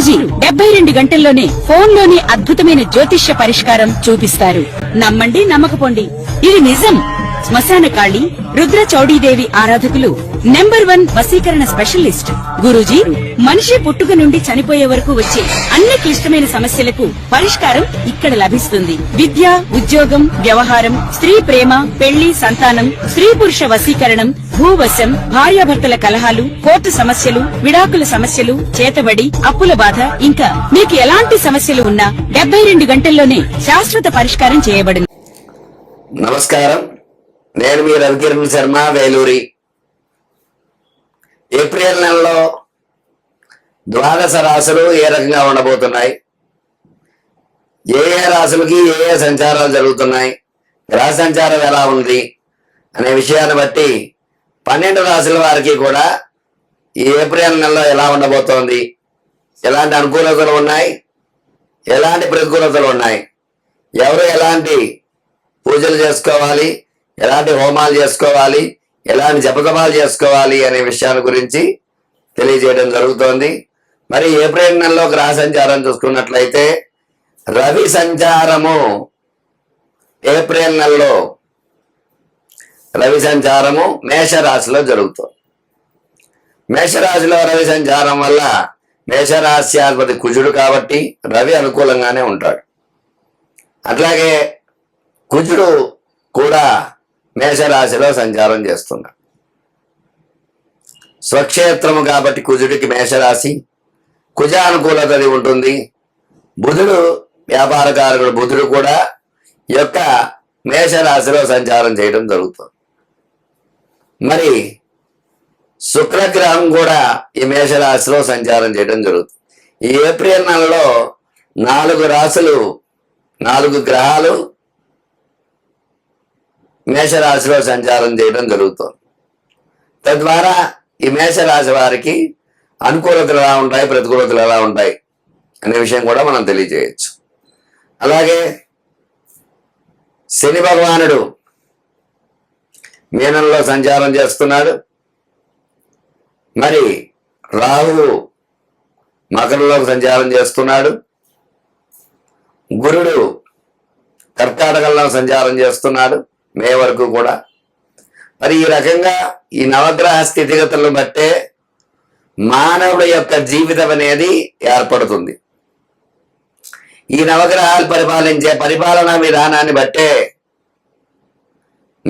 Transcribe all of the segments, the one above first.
గురూజీ 72 గంటల్లోనే ఫోన్లోని అద్భుతమైన జ్యోతిష్య పరిష్కారం చూపిస్తారు. నమ్మండి, నమ్మకపోండి, ఇది నిజం. శ్మశాన కాళి రుద్ర చౌడీదేవి ఆరాధకులు నంబర్ 1 వశీకరణ స్పెషలిస్ట్. గురూజీ మనిషి పుట్టుక నుండి చనిపోయే వరకు వచ్చే అన్ని క్లిష్టమైన సమస్యలకు పరిష్కారం ఇక్కడ లభిస్తుంది. విద్య, ఉద్యోగం, వ్యవహారం, స్త్రీ ప్రేమ, పెళ్లి, సంతానం, స్త్రీ పురుష వశీకరణం, భూవశం, భార్యాభర్తల కలహాలు, కోర్టు సమస్యలు, విడాకుల సమస్యలు, చేతబడి, అప్పుల బాధ, ఇంకా మీకు ఎలాంటి సమస్యలు ఉన్నా 72 గంటల్లోనే శాశ్వత పరిష్కారం చేయబడింది. నమస్కారం, నేను మీ రవికిరణ్ శర్మ, వేలూరి. ఏప్రిల్ నెలలో ద్వాదశ రాశులు ఏ రకంగా ఉండబోతున్నాయి, ఏ రాశులకి ఏ సంచారాలు జరుగుతున్నాయి, గ్రహ సంచారం ఎలా ఉంది అనే విషయాన్ని బట్టి 12 రాశుల వారికి కూడా ఈ ఏప్రిల్ నెలలో ఎలా ఉండబోతోంది, ఎలాంటి అనుకూలతలు ఉన్నాయి, ఎలాంటి ప్రతికూలతలు ఉన్నాయి, ఎవరు ఎలాంటి పూజలు చేసుకోవాలి, ఎలాంటి హోమాలు చేసుకోవాలి, ఎలాంటి జపతపాలు చేసుకోవాలి అనే విషయాల గురించి తెలియజేయడం జరుగుతోంది. మరి ఏప్రిల్ నెలలో గ్రహ సంచారం చూసుకున్నట్లయితే రవి సంచారము ఏప్రిల్ నెలలో రవి సంచారము మేషరాశిలో జరుగుతుంది. మేషరాశిలో రవి సంచారం వల్ల మేషరాశ్యాధిపతి కుజుడు కాబట్టి రవి అనుకూలంగానే ఉంటాడు. అట్లాగే కుజుడు కూడా మేషరాశిలో సంచారం చేస్తున్నాడు. స్వక్షేత్రము కాబట్టి కుజుడికి మేషరాశి కుజానుకూలతది ఉంటుంది. బుధుడు వ్యాపారకారకుడు బుధుడు కూడా ఈ యొక్క మేషరాశిలో సంచారం చేయడం జరుగుతుంది. మరి శుక్రగ్రహం కూడా ఈ మేషరాశిలో సంచారం చేయడం జరుగుతుంది. ఈ ఏప్రిల్ నెలలో 4 రాశులు 4 గ్రహాలు మేషరాశిలో సంచారం చేయడం జరుగుతుంది. తద్వారా ఈ మేషరాశి వారికి అనుకూలతలు ఎలా ఉంటాయి, ప్రతికూలతలు ఎలా ఉంటాయి అనే విషయం కూడా మనం తెలియజేయచ్చు. అలాగే శని భగవానుడు మీనంలో సంచారం చేస్తున్నాడు. మరి రాహువు మకరంలోకి సంచారం చేస్తున్నాడు. గురుడు కర్కాటకంలో సంచారం చేస్తున్నాడు మే వరకు కూడా. మరి ఈ రకంగా ఈ నవగ్రహ స్థితిగతులను బట్టే మానవుడి యొక్క జీవితం అనేది ఏర్పడుతుంది. ఈ నవగ్రహాలు పరిపాలించే పరిపాలనా విధానాన్ని బట్టే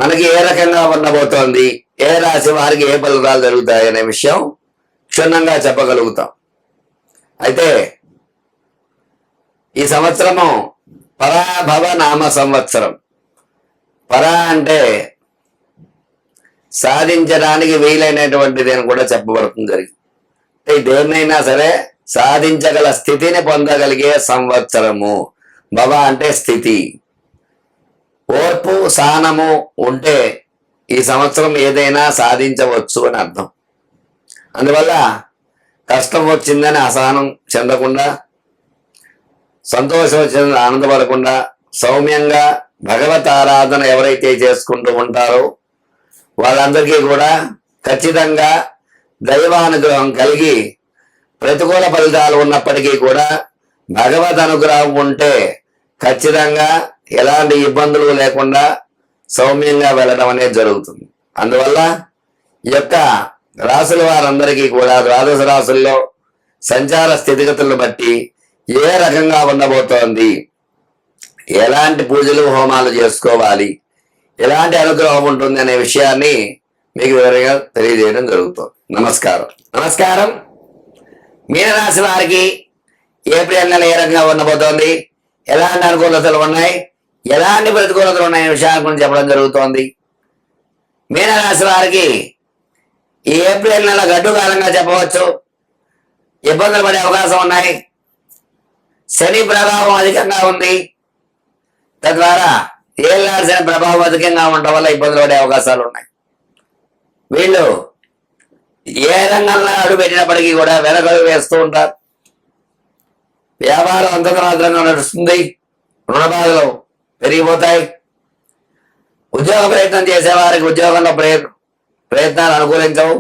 మనకి ఏ రకంగా ఉండబోతోంది, ఏ రాశి వారికి ఏ ఫలితాలు జరుగుతాయి అనే విషయం క్షుణ్ణంగా చెప్పగలుగుతాం. అయితే ఈ సంవత్సరము పరాభవ నామ సంవత్సరం. పరా అంటే సాధించడానికి వీలైనటువంటిది అని కూడా చెప్పబడుతుంది జరిగింది. దేన్నైనా సరే సాధించగల స్థితిని పొందగలిగే సంవత్సరము. భవ అంటే స్థితి, ఓర్పు, సహనము ఉంటే ఈ సంవత్సరం ఏదైనా సాధించవచ్చు అని అర్థం. అందువల్ల కష్టం వచ్చిందని అసహనం చెందకుండా, సంతోషం వచ్చిందని ఆనందపడకుండా, సౌమ్యంగా భగవత్ ఆరాధన ఎవరైతే చేసుకుంటూ ఉంటారో వాళ్ళందరికీ కూడా ఖచ్చితంగా దైవానుగ్రహం కలిగి ప్రతికూల ఫలితాలు ఉన్నప్పటికీ కూడా భగవద్ అనుగ్రహం ఉంటే ఖచ్చితంగా ఎలాంటి ఇబ్బందులు లేకుండా సౌమ్యంగా వెళ్ళడం అనేది జరుగుతుంది. అందువల్ల ఈ యొక్క రాశుల వారందరికీ కూడా ద్వాదశ రాశుల్లో సంచార స్థితిగతులను బట్టి ఏ రకంగా ఉండబోతోంది, ఎలాంటి పూజలు హోమాలు చేసుకోవాలి, ఎలాంటి అనుగ్రహం ఉంటుంది అనే విషయాన్ని మీకు వివరంగా తెలియజేయడం జరుగుతుంది. నమస్కారం. మీనరాశి వారికి ఏప్రిల్ నెల ఏ రకంగా ఉండబోతోంది, ఎలాంటి అనుకూలతలు ఉన్నాయి, ఎలాంటి ప్రతికూలతలు ఉన్నాయి అనే విషయాల గురించి చెప్పడం జరుగుతోంది. మీనరాశి వారికి ఈ ఏప్రిల్ నెల గడ్డు కాలంగా చెప్పవచ్చు. ఇబ్బందులు పడే అవకాశం ఉన్నాయి. శని ప్రభావం అధికంగా ఉంది. తద్వారా ఏళ్ళాల్సిన ప్రభావం అధికంగా ఉండటం వల్ల ఇబ్బందులు పడే అవకాశాలు ఉన్నాయి. వీళ్ళు ఏ రంగంలో అడుగు పెట్టినప్పటికీ కూడా వెనకడుగు వేస్తూ ఉంటారు. వ్యాపారం అంతరాత్రంగా నడుస్తుంది. రుణ బాధలు పెరిగిపోతాయి. ఉద్యోగ ప్రయత్నం చేసేవారికి ఉద్యోగంలో ప్రయత్నాలు అనుకూలించవు.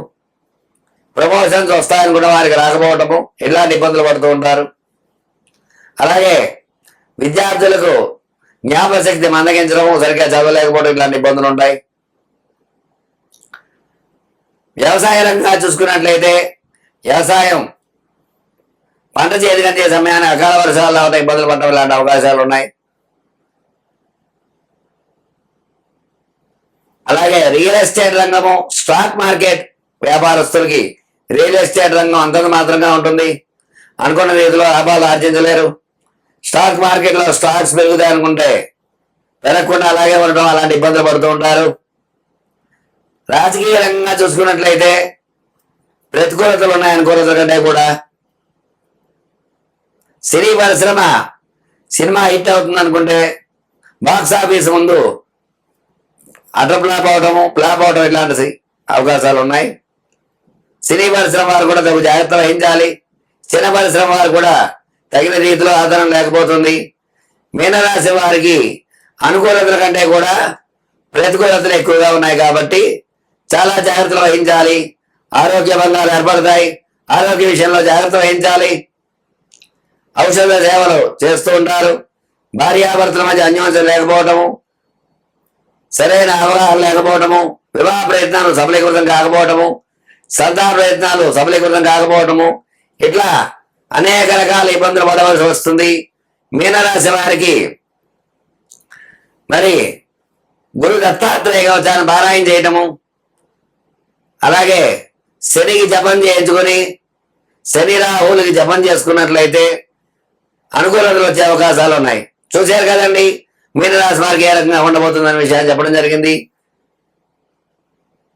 ప్రమోషన్స్ వస్తాయని కూడా వారికి రాకపోవటము, ఇలాంటి ఇబ్బందులు పడుతూ ఉంటారు. అలాగే విద్యార్థులకు జ్ఞాపశక్తి మందగించడము, సరిగ్గా చదవలేకపోవడం, ఇలాంటి ఇబ్బందులు ఉంటాయి. వ్యవసాయ రంగంగా చూసుకున్నట్లయితే వ్యవసాయం పంట చేతికంటే సమయాన్ని అకాల వర్షాలు రావడం, ఇబ్బందులు పడటం ఇలాంటి అవకాశాలు ఉన్నాయి. అలాగే రియల్ ఎస్టేట్ రంగము, స్టాక్ మార్కెట్ వ్యాపారస్తులకి రియల్ ఎస్టేట్ రంగం అంతంత మాత్రంగా ఉంటుంది. అనుకున్న రీతిలో లాభాలు ఆర్జించలేరు. స్టాక్ మార్కెట్లో స్టాక్స్ పెరుగుతాయి అనుకుంటే పెరగకుండా అలాగే ఉండటం, అలాంటి ఇబ్బందులు పడుతూ ఉంటారు. రాజకీయ రంగంగా చూసుకున్నట్లయితే ప్రతికూలతలు ఉన్నాయి అనుకూలతల కంటే కూడా. సినీ పరిశ్రమ సినిమా హిట్ అవుతుంది అనుకుంటే బాక్స్ ఆఫీస్ ముందు అటర్ ఫ్లాప్ అవటం ఇట్లాంటి అవకాశాలు ఉన్నాయి. సినీ పరిశ్రమ వారు కూడా తగు జాగ్రత్త వహించాలి. చిన్న పరిశ్రమ వారు కూడా తగిన రీతిలో ఆధారం లేకపోతుంది. మీనరాశి వారికి అనుకూలతల కంటే కూడా ప్రతికూలతలు ఎక్కువగా ఉన్నాయి కాబట్టి చాలా జాగ్రత్తలు వహించాలి. ఆరోగ్య భంగాలు ఏర్పడతాయి. ఆరోగ్య విషయంలో జాగ్రత్త వహించాలి. ఔషధ సేవలు చేస్తూ ఉంటారు. భార్యాభర్తల మధ్య అన్యోన్యత లేకపోవటము, సరైన అవగాహన లేకపోవటము, వివాహ ప్రయత్నాలు సఫలీకృతం కాకపోవటము, సంతాన ప్రయత్నాలు సఫలీకృతం కాకపోవటము, ఇట్లా అనేక రకాల ఇబ్బందులు పడవలసి వస్తుంది. మీనరాశి వారికి మరి గురు దత్తాత్రేయ కవచాన్ని పారాయణ చేయటము, అలాగే శనికి జపం చేయించుకొని శని రాహువులకి జపం చేసుకున్నట్లయితే అనుకూలతలు వచ్చే అవకాశాలు ఉన్నాయి. చూశారు కదండి మీనరాశి వారికి ఏ రకంగా ఉండబోతుందనే విషయాన్ని చెప్పడం జరిగింది.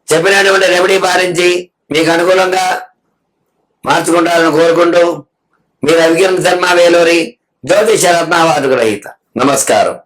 చెప్పినటువంటి రెమెడీ పాటించి మీకు అనుకూలంగా మార్చుకుంటారని కోరుకుంటూ మీరు అవికిరణ శర్మ వేలూరి జ్యోతిష రత్నావాదుకు రహిత. నమస్కారం.